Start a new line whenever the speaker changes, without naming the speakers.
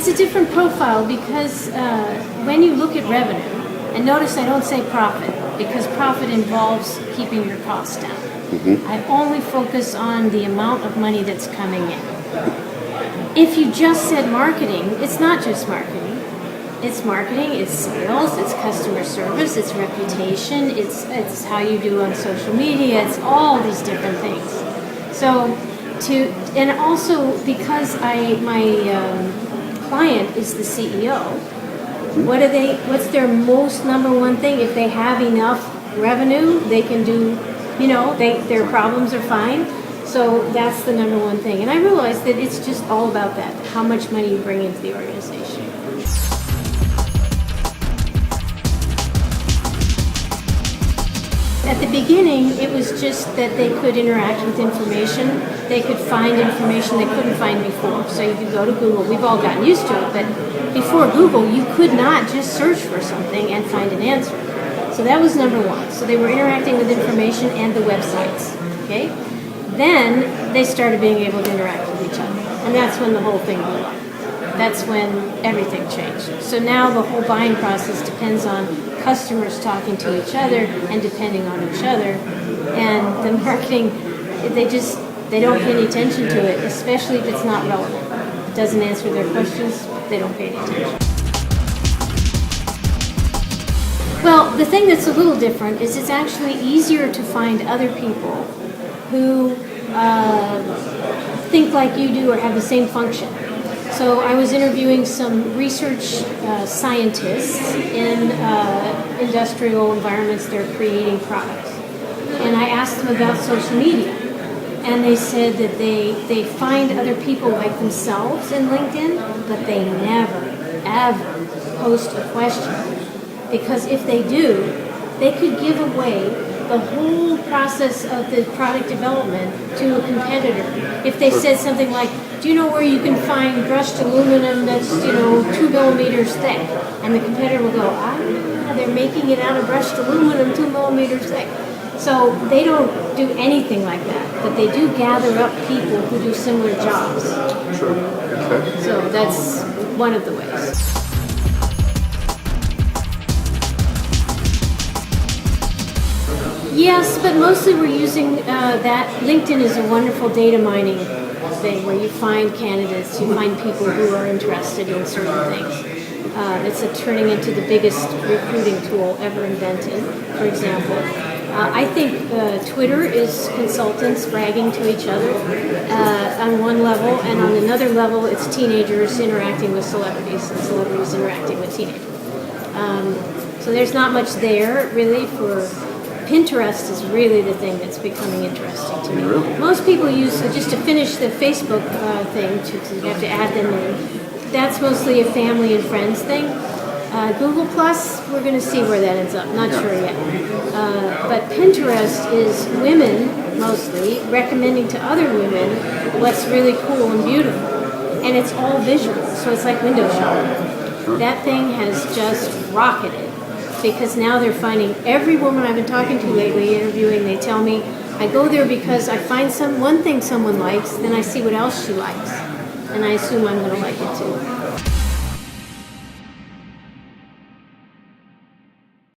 It's a different profile because when you look at revenue, and notice I don't say profit because profit involves keeping your costs down. I only focus on the amount of money that's coming in. If you just said marketing, it's not just marketing. It's marketing, it's sales, it's customer service, it's reputation, it's how you do on social media, it's all these different things. So and also because my client is the CEO, what's their most number one thing? If they have enough revenue, they can do, their problems are fine. So that's the number one thing. And I realized that it's just all about that, how much money you bring into the organization. At the beginning, it was just that they could interact with information. They could find information they couldn't find before. So you could go to Google. We've all gotten used to it, but before Google, you could not just search for something and find an answer. So that was number one. So they were interacting with information and the websites. Okay? Then they started being able to interact with each other. And that's when the whole thing blew up. That's when everything changed. So now the whole buying process depends on customers talking to each other and depending on each other. And the marketing, they don't pay any attention to it, especially if it's not relevant. It doesn't answer their questions, they don't pay any attention. Well, the thing that's a little different is it's actually easier to find other people who think like you do or have the same function. So I was interviewing some research scientists in industrial environments that are creating products. And I asked them about social media. And they said that they find other people like themselves in LinkedIn, but they never, ever post a question. Because if they do, they could give away the whole process of the product development to a competitor. If they said something like, do you know where you can find brushed aluminum that's 2 millimeters thick? And the competitor will go, they're making it out of brushed aluminum 2 millimeters thick. So they don't do anything like that, but they do gather up people who do similar jobs.
Sure. Okay.
So that's one of the ways. Yes, but mostly we're using that. LinkedIn is a wonderful data mining thing where you find candidates, you find people who are interested in certain things. It's turning into the biggest recruiting tool ever invented, for example. I think Twitter is consultants bragging to each other on one level, and on another level it's teenagers interacting with celebrities and celebrities interacting with teenagers. So there's not much there really for... Pinterest is really the thing that's becoming interesting to me.
Really?
Most people use, just to finish the Facebook thing, you have to add them in. That's mostly a family and friends thing. Google Plus, we're going to see where that ends up. Not sure yet. But Pinterest is women, mostly, recommending to other women what's really cool and beautiful. And it's all visual, so it's like window shopping. That thing has just rocketed. Because now they're finding every woman I've been talking to lately, interviewing, they tell me, I go there because I find one thing someone likes, then I see what else she likes, and I assume I'm going to like it too.